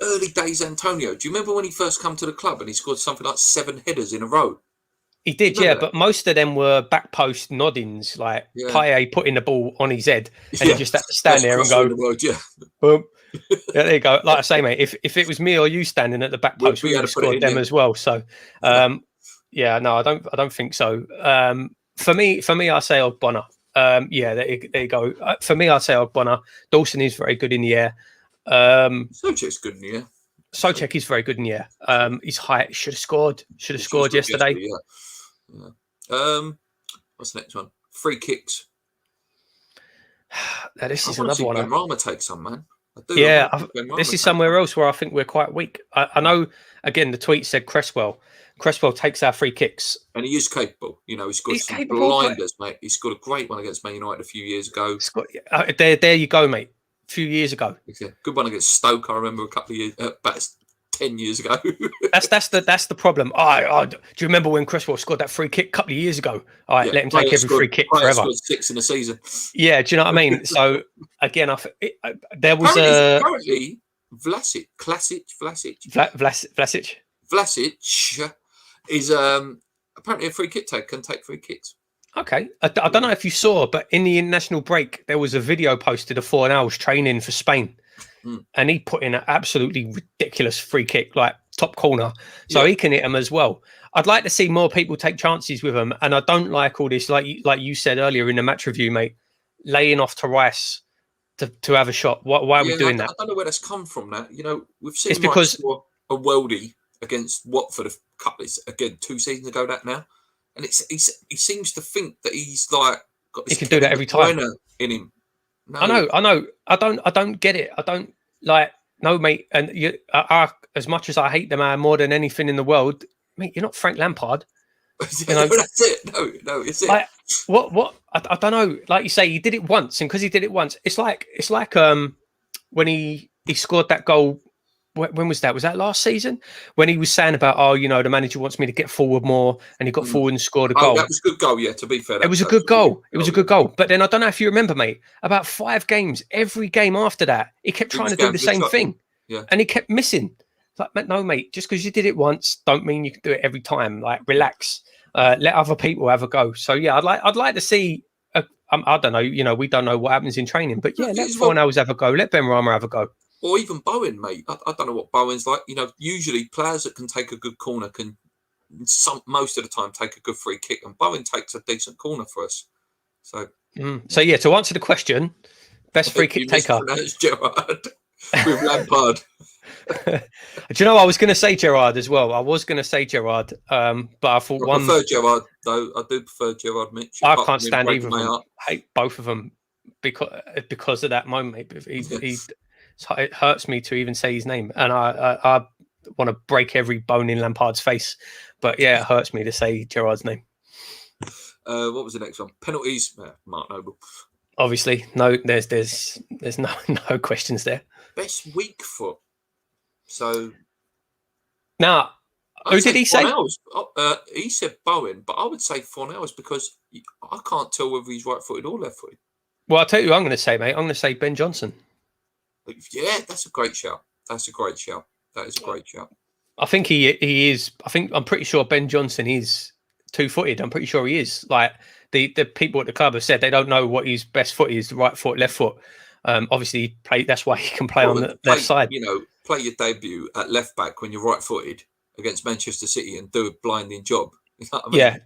early days Antonio? Do you remember when he first come to the club and he scored something like 7 headers in a row? He did, yeah, but most of them were back post noddings, like Payet putting the ball on his head, and he just had to stand there and go, boom. Yeah, there you go. Like I say, mate, if it was me or you standing at the back post, we would have scored them as well. So, I don't think so. For me, I say Ogbonna. There you go. For me, I say Ogbonna. Dawson is very good in the air. Souček's good in the air. Souček is very good in the air. His height should have scored. Should have scored yesterday. What's the next one? Free kicks. Now, this is another one. Rama take some, man. This is somewhere else where I think we're quite weak. I know. Again, the tweet said Cresswell. Cresswell takes our free kicks, and he is capable. He's scored some blinders, mate. He scored a great one against Man United a few years ago. There you go, mate. A few years ago. Good one against Stoke. I remember a couple of years, about 10 years ago. that's the problem. Do you remember when Cresswell scored that free kick a couple of years ago? Let him take every free kick forever. Scored 6 in a season. Yeah, do you know what I mean? So again, there was currently Vlasic is apparently a free kick taker, can take free kicks. Okay. I don't know if you saw, but in the international break, there was a video posted of Fornals training for Spain. And he put in an absolutely ridiculous free kick, like top corner. So he can hit them as well. I'd like to see more people take chances with them. And I don't like all this, like you said earlier in the match review, mate, laying off to Rice to have a shot. Why are we doing that? I don't know where that's come from. That we've seen Rice score a worldie against Watford a couple again 2 seasons ago. That now, and he seems to think that he's like got this. He can do that every time in him. No. I know. I don't get it. I don't like. No, mate. And as much as I hate the man more than anything in the world, mate, you're not Frank Lampard. That's it. No, it's it. Like, what? I don't know. Like you say, he did it once, and because he did it once, it's like when he scored that goal. When was that? Was that last season? When he was saying about, the manager wants me to get forward more, and he got forward and scored a goal. That was a good goal, yeah, to be fair. It was a good goal. It was a good goal. But then I don't know if you remember, mate, about 5 games, every game after that, he kept trying to do the same thing. Yeah. And he kept missing. Like, no, mate, just because you did it once, don't mean you can do it every time. Like, relax. Let other people have a go. So, yeah, I'd like to see I don't know. We don't know what happens in training, but yeah, let well, Fornals have a go. Let Benrahma have a go. Or even Bowen, mate. I don't know what Bowen's like. Usually players that can take a good corner can most of the time take a good free kick, and Bowen takes a decent corner for us. So, so yeah, to answer the question, best free kick taker. Gerrard with Lampard. Do you know I was going to say Gerrard as well? I was going to say Gerrard, but I thought I prefer Gerrard though. I do prefer Gerrard, Mitch. I can't stand either of them. I hate both of them because of that moment. It hurts me to even say his name, and I want to break every bone in Lampard's face. But yeah, it hurts me to say Gerrard's name. What was the next one? Penalties. Mark Noble. Obviously, no. There's no questions there. Best weak foot. So now, who did he say? He said Bowen, but I would say Fornals because I can't tell whether he's right-footed or left-footed. Well, I'll tell you who I'm going to say, mate. I'm going to say Ben Johnson. Yeah, that's a great shout. That is a great shout. I think he is. I'm pretty sure Ben Johnson is two-footed. I'm pretty sure he is. Like the people at the club have said, they don't know what his best foot is, the right foot, left foot. Obviously, that's why he can play on the left side. Play your debut at left back when you're right-footed against Manchester City and do a blinding job. You know what I mean? Yeah.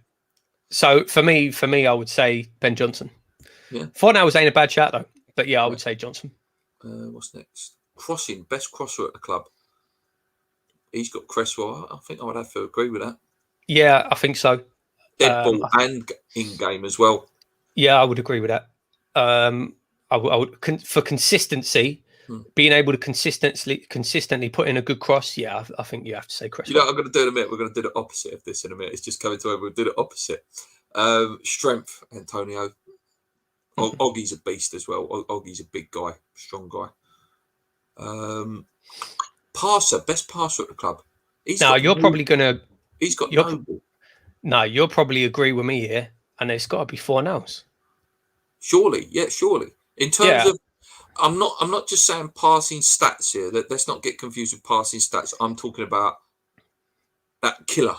So for me, I would say Ben Johnson. Yeah. Fornals ain't a bad shout though, but yeah, I would say Johnson. What's next? Crossing, best crosser at the club. He's got Cresswell. I think I would have to agree with that. Yeah, I think so. Dead ball and in game as well. Yeah, I would agree with that. I would for consistency, being able to consistently put in a good cross. Yeah, I think you have to say Cresswell. I'm going to do it in a minute. We're going to do the opposite of this in a minute. It's just coming to over. We'll do the opposite. Strength, Antonio. Oggie's a beast as well. Oggie's a big guy, strong guy. Passer, best passer at the club. He's got you'll probably agree with me here, and it's got to be Fornals. Surely. In terms of, I'm not just saying passing stats here. Let's not get confused with passing stats. I'm talking about that killer.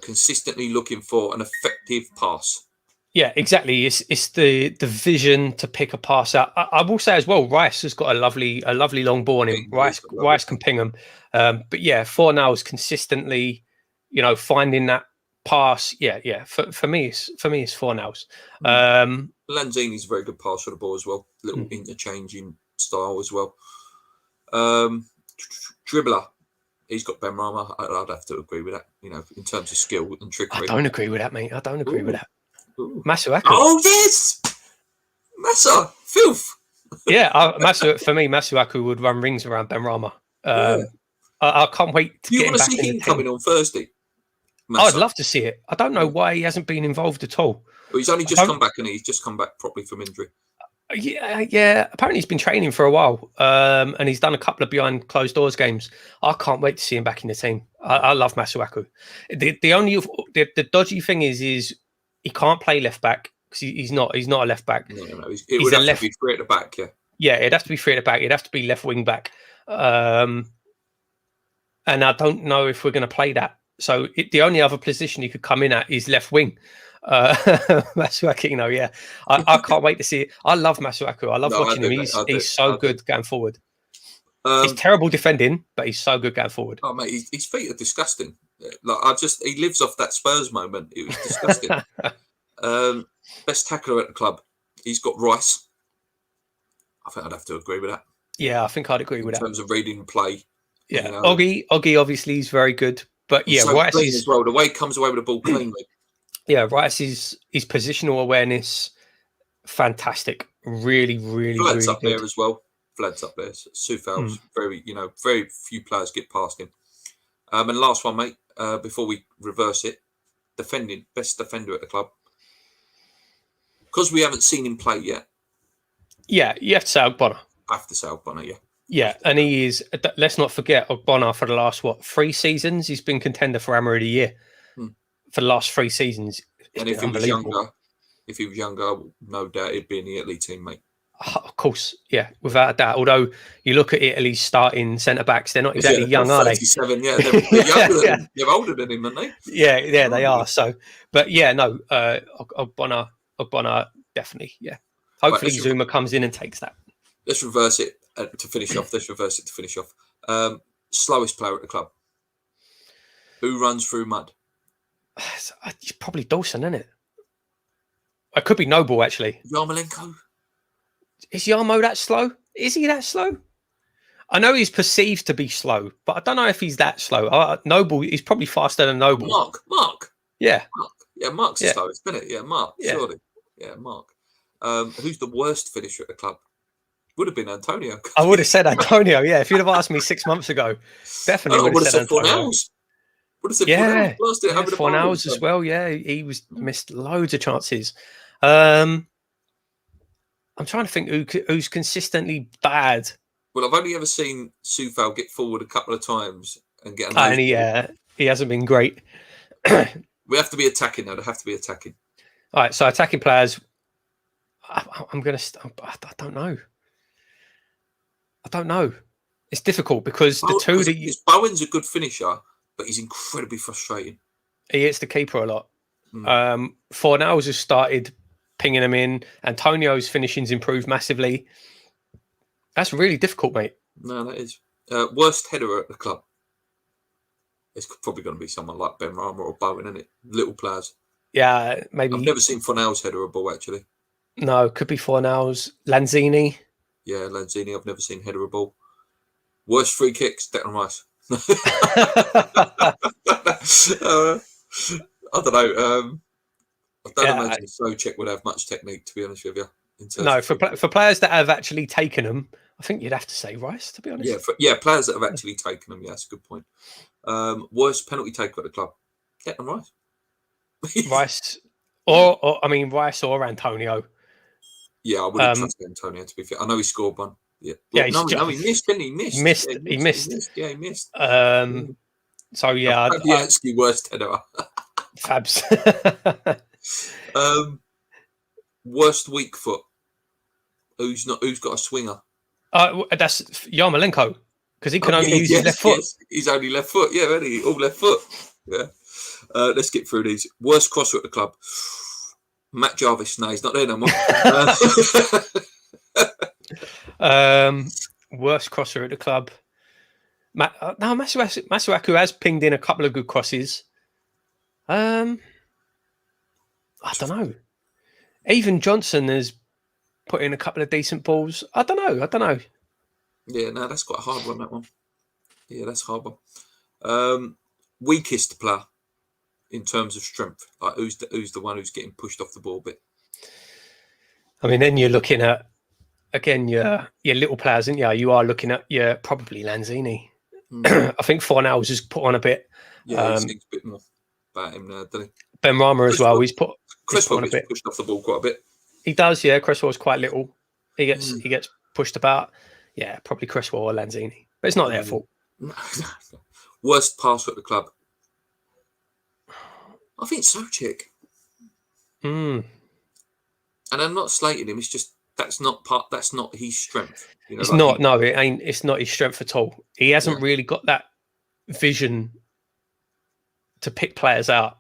Consistently looking for an effective pass. Yeah, exactly. It's the vision to pick a pass out. I will say as well, Rice has got a lovely long ball on him. Rice can ping them. But yeah, Fornals consistently, finding that pass. Yeah. For me, it's Fornals. Lanzini's a very good passer of the ball as well. Little interchanging style as well. Dribbler. He's got Benrahma. I'd have to agree with that. In terms of skill and trickery. I don't agree with that, mate. I don't agree with that. Masuaku. Oh yes, Massa filth. Yeah, for me, Masuaku would run rings around Benrahma. I can't wait to get him back. You want to see him coming on Thursday? I'd love to see it. I don't know why he hasn't been involved at all. Well, he's only just come back, and he's just come back properly from injury. Yeah. Apparently, he's been training for a while, and he's done a couple of behind closed doors games. I can't wait to see him back in the team. I love Masuaku. The dodgy thing is he can't play left back because he's not a left back. No. It would have to be free at the back. Yeah, it'd have to be free at the back. It'd have to be left wing back. And I don't know if we're going to play that. So the only other position he could come in at is left wing. Masuaku, yeah. I can't wait to see it. I love Masuaku. I love watching him. He's so good going forward. He's terrible defending, but he's so good going forward. Oh mate, his feet are disgusting. He lives off that Spurs moment. It was disgusting. Best tackler at the club. He's got Rice. I think I'd have to agree with that. Yeah, I think I'd agree with that. In terms of reading play. Yeah, Oggy obviously is very good. But yeah, so Rice is as well. The way he comes away with the ball cleanly. Yeah, Rice's positional awareness, fantastic. Really, really, Vlad's really up good. There as well. Vlad's up there. Soufal's very few players get past him. And last one, mate, before we reverse it, best defender at the club. Because we haven't seen him play yet. Yeah, you have to say Ogbonna. I have to say Ogbonna, yeah. Yeah, and he is, let's not forget, Ogbonna for the last, 3 seasons, he's been contender for Hammer of the Year. For the last 3 seasons. And if he was younger, no doubt he'd be in the Italy team, mate. Of course, yeah, without a doubt. Although you look at Italy's starting centre-backs, they're not exactly young, are they? 37, yeah. They're younger than they're older than him, aren't they? Yeah, they are. So, but yeah, no, Ogbonna, definitely. Yeah. Hopefully Right, Zuma comes in and takes that. let's reverse it to finish off. Slowest player at the club. Who runs through mud? It's probably Dawson, isn't it? It could be Noble, actually. Yarmolenko? Is Yarmo that slow? Is he that slow? I know he's perceived to be slow, but I don't know if he's that slow. Noble, he's probably faster than Noble. Mark. Yeah. Yeah, Mark's the slowest, isn't it? Yeah, Mark, surely. Yeah, Mark. Who's the worst finisher at the club? Would have been Antonio. I would have said Antonio, yeah. If you'd have asked me 6 months ago, definitely would have said Antonio. Fornals. Would have said Fornals. Fornals as well, yeah. He was missed loads of chances. I'm trying to think who's consistently bad. Well, I've only ever seen Soufal get forward a couple of times and get a and he hasn't been great. We have to be attacking now. They have to be attacking. All right, so attacking players. I don't know. I don't know. It's difficult because Bowen's a good finisher, but he's incredibly frustrating. He hits the keeper a lot. Fornals has started pinging him in. Antonio's finishing's improved massively. That's really difficult, mate. No, that is. Worst header at the club. It's probably going to be someone like Ben Rama or Bowen, isn't it? Little players. Yeah, maybe. I've never seen Fornals header a ball, actually. No, could be Fornals. Lanzini. Yeah, Lanzini. I've never seen header a ball. Worst free kicks, Declan Rice. I don't know. I don't imagine Soton would have much technique, to be honest with you. No, for players that have actually taken them, I think you'd have to say Rice, to be honest. Players that have actually taken them. Yeah, that's a good point. Worst penalty taker at the club, Declan Rice. Rice, or Rice or Antonio. Yeah, I wouldn't trust Antonio, to be fair. I know he scored one. Yeah, he missed, didn't he? He missed. He missed. Yeah, he missed. So yeah, Fabianski worst header. Fabs. Worst weak foot. Who's got a swinger? That's Yarmolenko, because he can only use his left foot. Yes. He's only left foot. Yeah, really, all left foot. Yeah. Let's get through these. Worst crosser at the club. Matt Jarvis. No, he's not there no more. Worst crosser at the club. Masuaku has pinged in a couple of good crosses. I don't know. Even Johnson has put in a couple of decent balls. I don't know. Yeah, no, that's quite a hard one, that one. Yeah, that's a hard one. Weakest player in terms of strength. Like who's the one who's getting pushed off the ball a bit? I mean, then you're looking at, again, your little players, aren't you? You are looking at probably Lanzini. I think Fornals has put on a bit. Yeah, he thinks a bit more about him now, doesn't he? Ben Rama as well. He's put Cresswell on a bit. Pushed off the ball quite a bit. He does, yeah. Cresswell's quite little. He gets pushed about. Yeah, probably Cresswell or Lanzini, but it's not their fault. Worst passer at the club. I think Soton. And I'm not slating him. It's just that's not his strength. You know, it's not. No, it ain't. It's not his strength at all. He hasn't really got that vision to pick players out.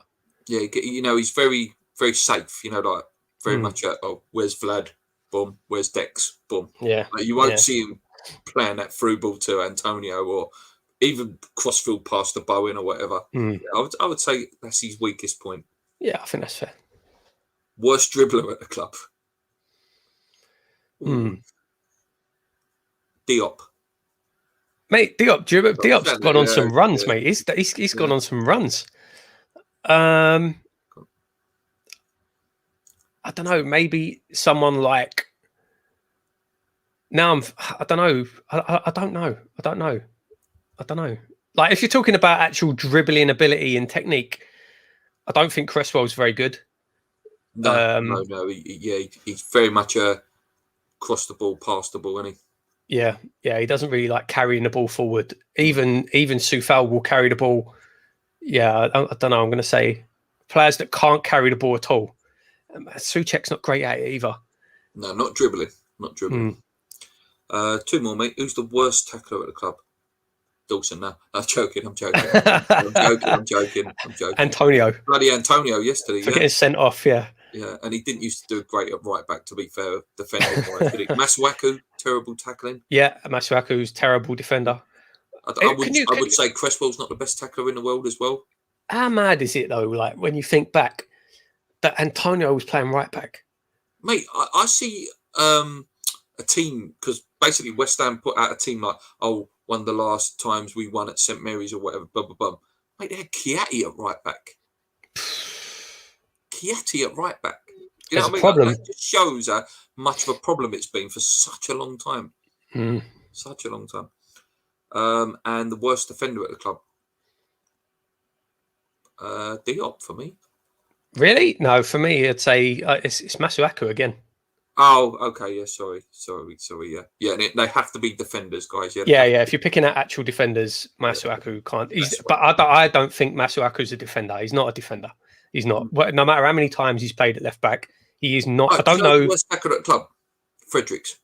Yeah, he's very, very safe. Like very much. Where's Vlad? Boom. Where's Dex? Boom. Yeah. Like, you won't see him playing that through ball to Antonio or even crossfield pass to Bowen or whatever. Yeah, I would say that's his weakest point. Yeah, I think that's fair. Worst dribbler at the club. Diop. Mate, Diop's gone on some runs, mate. He's gone on some runs. I don't know. Maybe someone like. Now I don't know. I don't know. Like if you're talking about actual dribbling ability and technique, I don't think Cresswell's very good. No. He's very much a cross the ball, pass the ball, isn't he? Yeah. He doesn't really like carrying the ball forward. Even Soufal will carry the ball. Yeah, I don't know. I'm going to say players that can't carry the ball at all. Souček's not great at it either. No, not dribbling. Two more, mate. Who's the worst tackler at the club? Dawson. No, I'm joking. I'm joking. Antonio. Bloody Antonio yesterday. For getting sent off, yeah. Yeah, and he didn't used to do great at right back, to be fair, defending wise, did he? Masuaku, terrible tackling. Yeah, Masuaku's terrible defender. I Can would say Cresswell's not the best tackler in the world as well. How mad is it though? Like when you think back, that Antonio was playing right back. Mate, I see a team, because basically West Ham put out a team like, oh, one of the last times we won at St Mary's or whatever, blah blah blah. Mate, they had Chiatti at right back. Chiatti at right back. You know There's what I mean? a problem. That just shows how much of a problem it's been for such a long time. Such a long time. And the worst defender at the club, Diop for me. Really? No, for me, I'd say it's Masuaku again. Oh, okay. Yeah, sorry. Yeah. And they have to be defenders, guys. Yeah. If you're picking out actual defenders, Masuaku can't. But I don't think Masuaku's a defender. He's not a defender. He's not. No matter how many times he's played at left back, he is not. I don't know. The worst tackler at the club, Fredericks,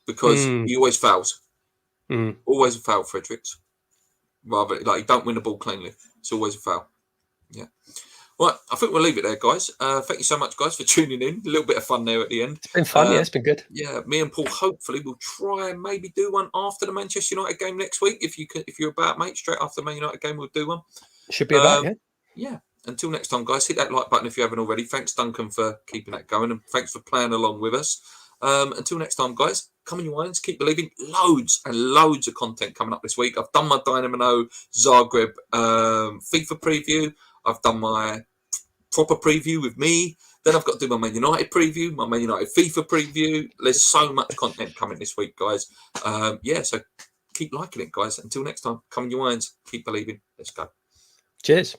because he always fouls. Always a foul, Fredericks. Rather, like, he don't win the ball cleanly. It's always a foul. Yeah. Right, I think we'll leave it there, guys. Thank you so much, guys, for tuning in. A little bit of fun there at the end. It's been fun, yeah, it's been good. Yeah, me and Paul hopefully will try and maybe do one after the Manchester United game next week. If you're about, mate, straight after the Man United game, we'll do one. Should be about, yeah. Yeah. Until next time, guys, hit that like button if you haven't already. Thanks, Duncan, for keeping that going, and thanks for playing along with us. Until next time, guys, come on your irons, keep believing. Loads and loads of content coming up this week. I've done my Dynamo Zagreb FIFA preview. I've done my proper preview with me. Then I've got to do my Man United preview, my Man United FIFA preview. There's so much content coming this week, guys. So keep liking it, guys. Until next time, come on your irons, keep believing. Let's go. Cheers.